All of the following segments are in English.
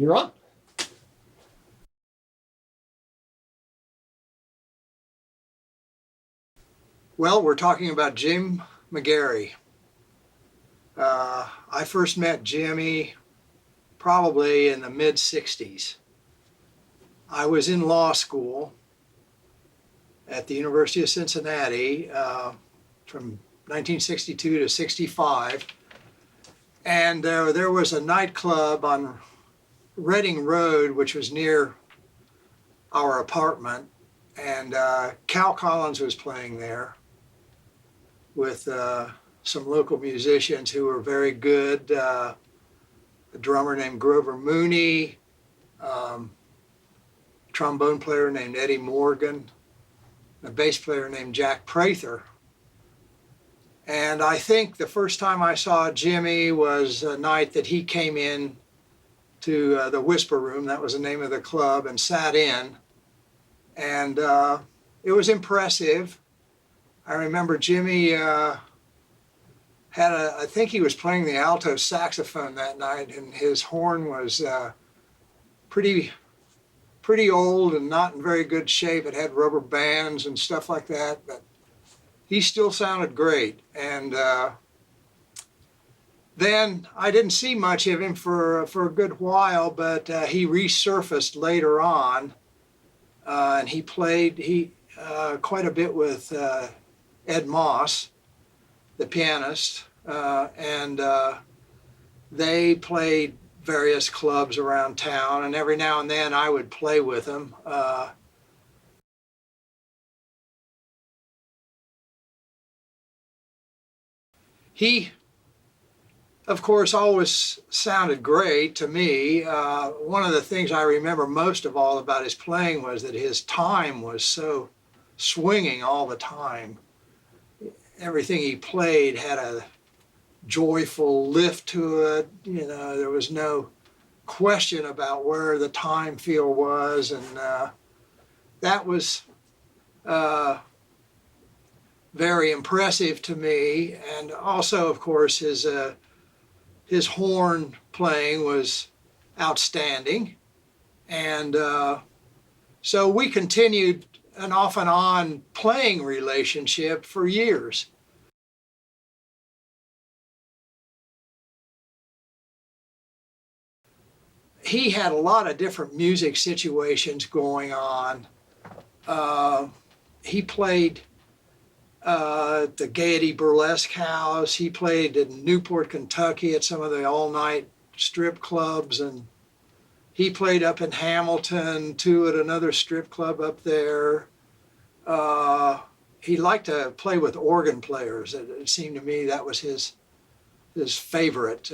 You're on. Well, we're talking about Jim McGary. I first met Jimmy probably in the mid-60s. I was in law school at the University of Cincinnati from 1962 to 65. And there was a nightclub on Reading Road, which was near our apartment. And Cal Collins was playing there with some local musicians who were very good. A drummer named Grover Mooney, trombone player named Eddie Morgan, a bass player named Jack Prather. And I think the first time I saw Jimmy was a night that he came in to the Whisper Room, that was the name of the club, and sat in. And it was impressive. I remember Jimmy I think he was playing the alto saxophone that night, and his horn was pretty old and not in very good shape. It had rubber bands and stuff like that, but he still sounded great. And then I didn't see much of him for a good while, but he resurfaced later on, and he played quite a bit with Ed Moss, the pianist, and they played various clubs around town, and every now and then I would play with him. He, of course, always sounded great to me. One of the things I remember most of all about his playing was that his time was so swinging all the time. Everything he played had a joyful lift to it. You know, there was no question about where the time feel was, and that was very impressive to me. And also, of course, his horn playing was outstanding, and so we continued an off and on playing relationship for years. He had a lot of different music situations going on. He played at the Gaiety Burlesque House. He played in Newport, Kentucky at some of the all-night strip clubs, and he played up in Hamilton too at another strip club up there. He liked to play with organ players. It seemed to me that was his favorite.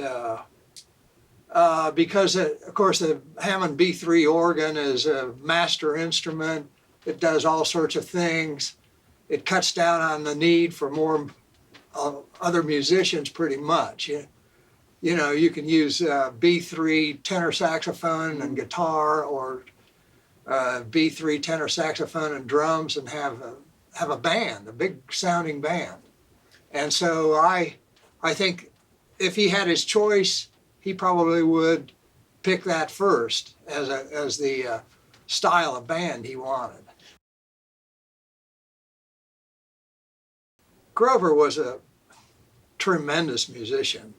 Because, of course, the Hammond B3 organ is a master instrument. It does all sorts of things. It cuts down on the need for more other musicians pretty much. You know, you can use B3 tenor saxophone and guitar, or B3 tenor saxophone and drums, and have a band, a big sounding band. And so I think if he had his choice, he probably would pick that first as the style of band he wanted. Grover was a tremendous musician,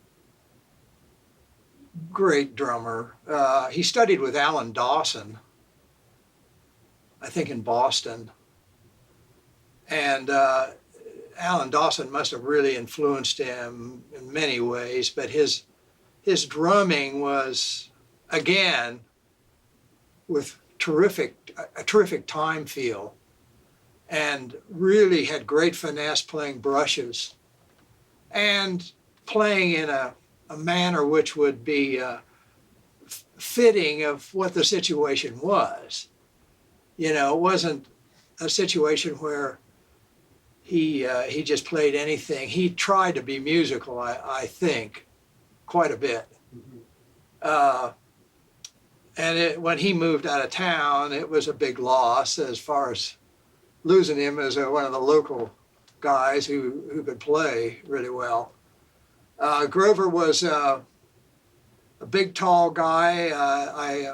great drummer. He studied with Alan Dawson, I think in Boston, and Alan Dawson must have really influenced him in many ways, but his drumming was, again, with a terrific time feel, and really had great finesse playing brushes and playing in a manner which would be fitting of what the situation was. You know, it wasn't a situation where he just played anything. He tried to be musical, I think, quite a bit. And when he moved out of town, it was a big loss as far as losing him as one of the local guys who could play really well. Grover was a big, tall guy.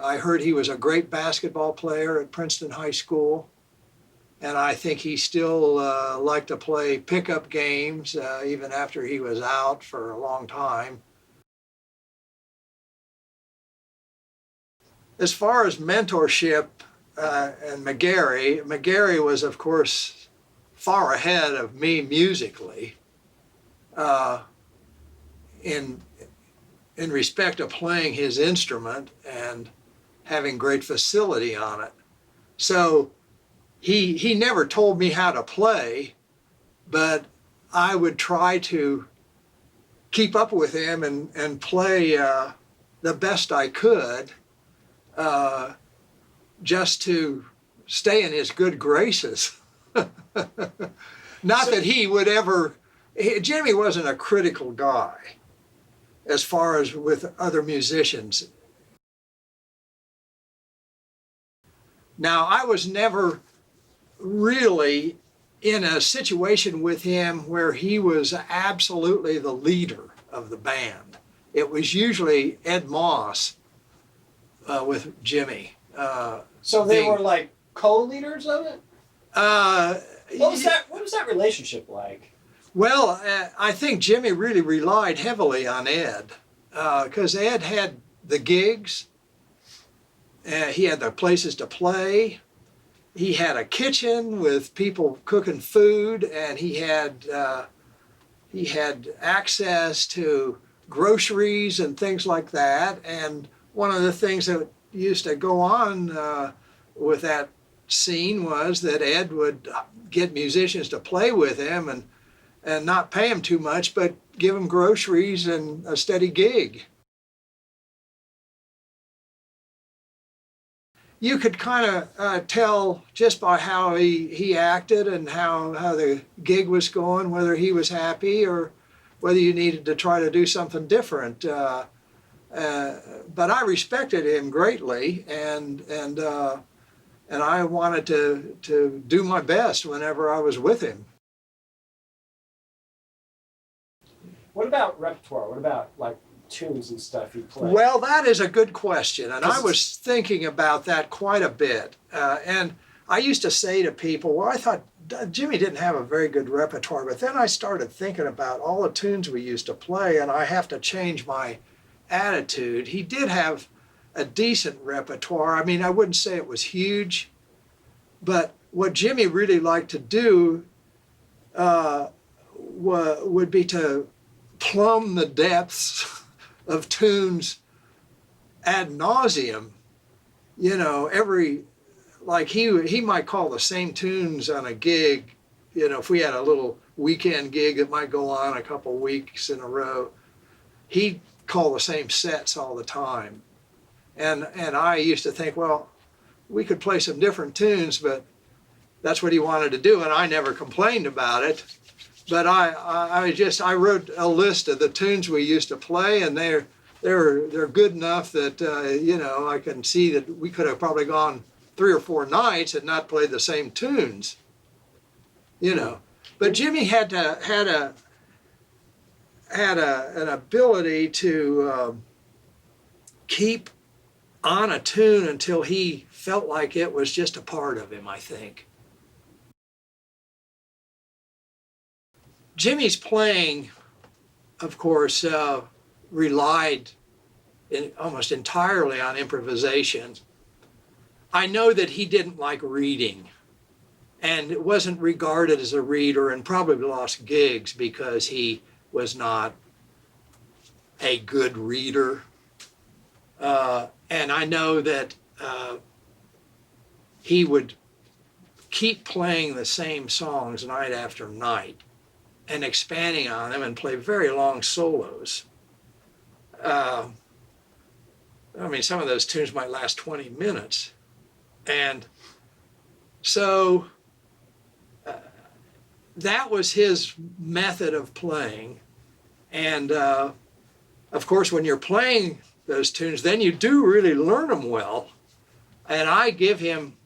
I heard he was a great basketball player at Princeton High School. And I think he still liked to play pickup games even after he was out for a long time. As far as mentorship and McGary was, of course, far ahead of me musically in respect of playing his instrument and having great facility on it. So he never told me how to play, but I would try to keep up with him and play the best I could just to stay in his good graces. Not that he would ever, Jimmy wasn't a critical guy as far as with other musicians. Now, I was never really in a situation with him where he was absolutely the leader of the band. It was usually Ed Moss with Jimmy. So they were like co-leaders of it? What was that relationship like? Well, I think Jimmy really relied heavily on Ed because Ed had the gigs, he had the places to play, he had a kitchen with people cooking food, and he had access to groceries and things like that. And one of the things that used to go on with that scene was that Ed would get musicians to play with him and not pay them too much, but give them groceries and a steady gig. You could kind of tell just by how he acted and how the gig was going, whether he was happy or whether you needed to try to do something different. But I respected him greatly, and I wanted to do my best whenever I was with him. What about repertoire? What about like tunes and stuff you play? Well, that is a good question, and I was thinking about that quite a bit. And I used to say to people, well, I thought Jimmy didn't have a very good repertoire, but then I started thinking about all the tunes we used to play, and I have to change my attitude. He did have a decent repertoire. I mean, I wouldn't say it was huge, but what Jimmy really liked to do would be to plumb the depths of tunes ad nauseum. You know, like he might call the same tunes on a gig. You know, if we had a little weekend gig that might go on a couple weeks in a row, he'd call the same sets all the time. And I used to think, well, we could play some different tunes, but that's what he wanted to do, and I never complained about it. But I wrote a list of the tunes we used to play, and they're good enough that you know, I can see that we could have probably gone 3 or 4 nights and not played the same tunes. You know, but Jimmy had an ability to keep on a tune until he felt like it was just a part of him, I think. Jimmy's playing, of course, relied almost entirely on improvisation. I know that he didn't like reading, and it wasn't regarded as a reader, and probably lost gigs because he was not a good reader. And I know that he would keep playing the same songs night after night and expanding on them and play very long solos. I mean, some of those tunes might last 20 minutes. And so that was his method of playing. And of course, when you're playing those tunes, then you do really learn them well. And I give him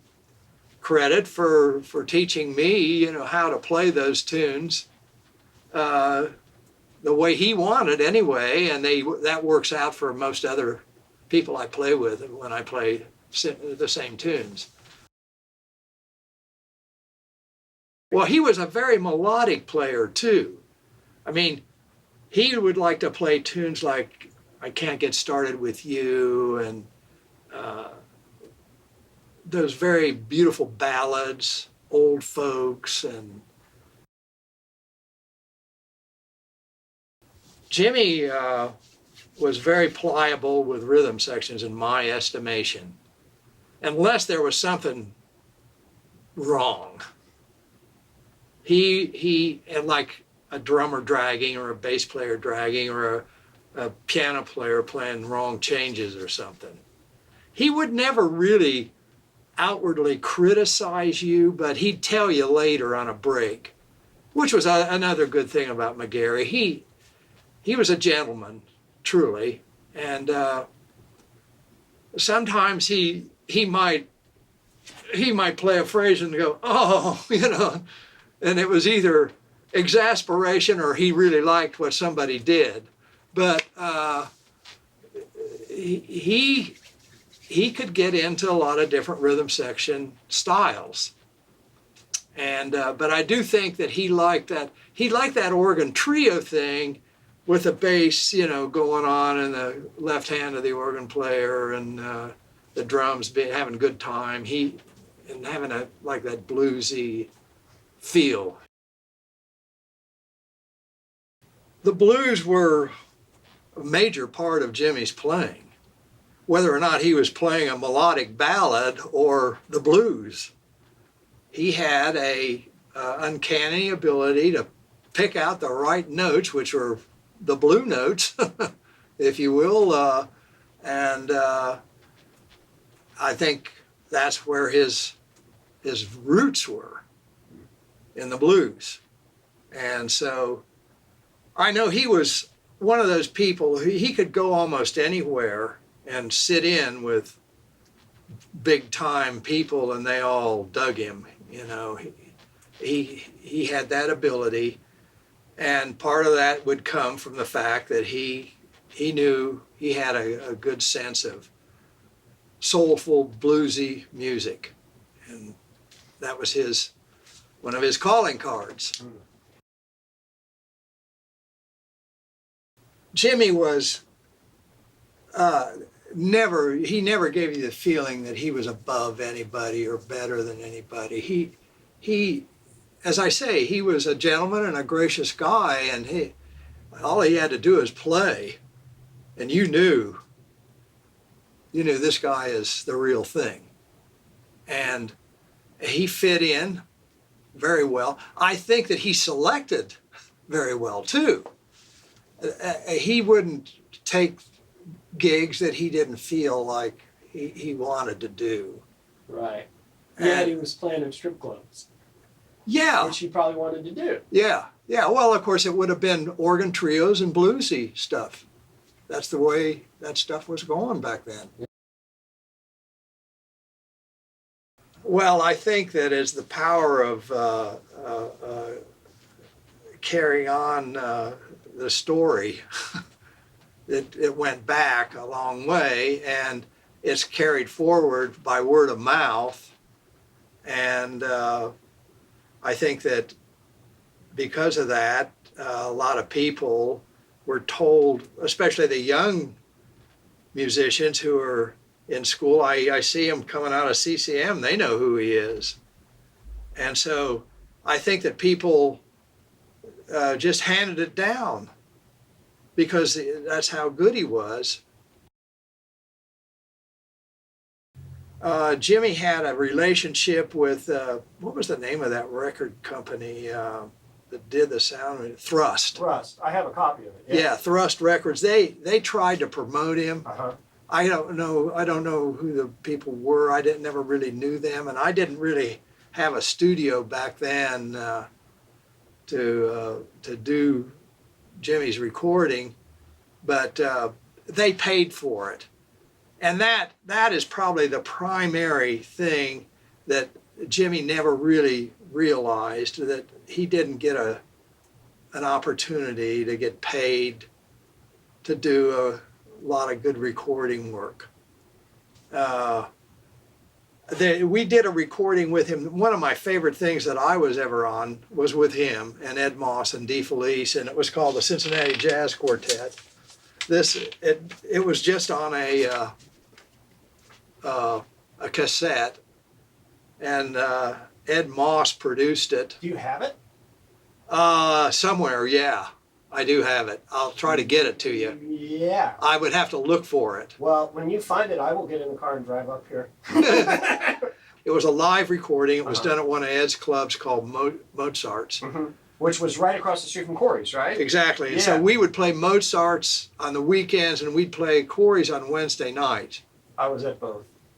credit for teaching me, you know, how to play those tunes. the way he wanted anyway, and that works out for most other people I play with when I play the same tunes. Well, he was a very melodic player too. I mean, he would like to play tunes like I Can't Get Started With You, and those very beautiful ballads, old folks. And Jimmy was very pliable with rhythm sections in my estimation, unless there was something wrong. He had like a drummer dragging or a bass player dragging or a piano player playing wrong changes or something. He would never really outwardly criticize you, but he'd tell you later on a break, which was another good thing about McGary. He was a gentleman, truly, and sometimes he might play a phrase and go, oh, and it was either exasperation or he really liked what somebody did. But he could get into a lot of different rhythm section styles. And but I do think that he liked that organ trio thing with the bass, going on in the left hand of the organ player, and the drums having a good time. And having that bluesy feel. The blues were a major part of Jimmy's playing, whether or not he was playing a melodic ballad or the blues. He had a uncanny ability to pick out the right notes, which were the blue notes, if you will, and I think that's where his roots were, in the blues. And so I know he was one of those people who he could go almost anywhere and sit in with big time people and they all dug him. He had that ability, and part of that would come from the fact that he knew he had a good sense of soulful bluesy music, and that was one of his calling cards. Jimmy was never gave you the feeling that he was above anybody or better than anybody. He, as I say, he was a gentleman and a gracious guy, and all he had to do is play, and you knew this guy is the real thing. And he fit in very well. I think that he selected very well too. He wouldn't take gigs that he didn't feel like he wanted to do. Right. Yeah, he was playing in strip clubs. Yeah. Which he probably wanted to do. Yeah. Well, of course, it would have been organ trios and bluesy stuff. That's the way that stuff was going back then. Well, I think that as the power of carrying on the story, it went back a long way, and it's carried forward by word of mouth. And I think that because of that, a lot of people were told, especially the young musicians who are in school, I see them coming out of CCM, they know who he is. And so I think that people just handed it down because that's how good he was. Jimmy had a relationship with, what was the name of that record company that did the sound? Thrust. Thrust. I have a copy of it. Yeah, Thrust Records. They tried to promote him. Uh-huh. I don't know who the people were. I never really knew them, and I didn't really have a studio back then to do Jimmy's recording, but they paid for it. And that is probably the primary thing that Jimmy never really realized, that he didn't get an opportunity to get paid to do a lot of good recording work. We did a recording with him. One of my favorite things that I was ever on was with him and Ed Moss and Dee Felice, and it was called the Cincinnati Jazz Quartet. It was just on a cassette, and Ed Moss produced it. Do you have it? Somewhere, yeah. I do have it. I'll try to get it to you. Yeah. I would have to look for it. Well, when you find it, I will get in the car and drive up here. It was a live recording. It was done at one of Ed's clubs called Mozart's. Mm-hmm. Which was right across the street from Corey's, right? Exactly. And Yeah. so we would play Mozart's on the weekends, and we'd play Corey's on Wednesday nights. I was at both.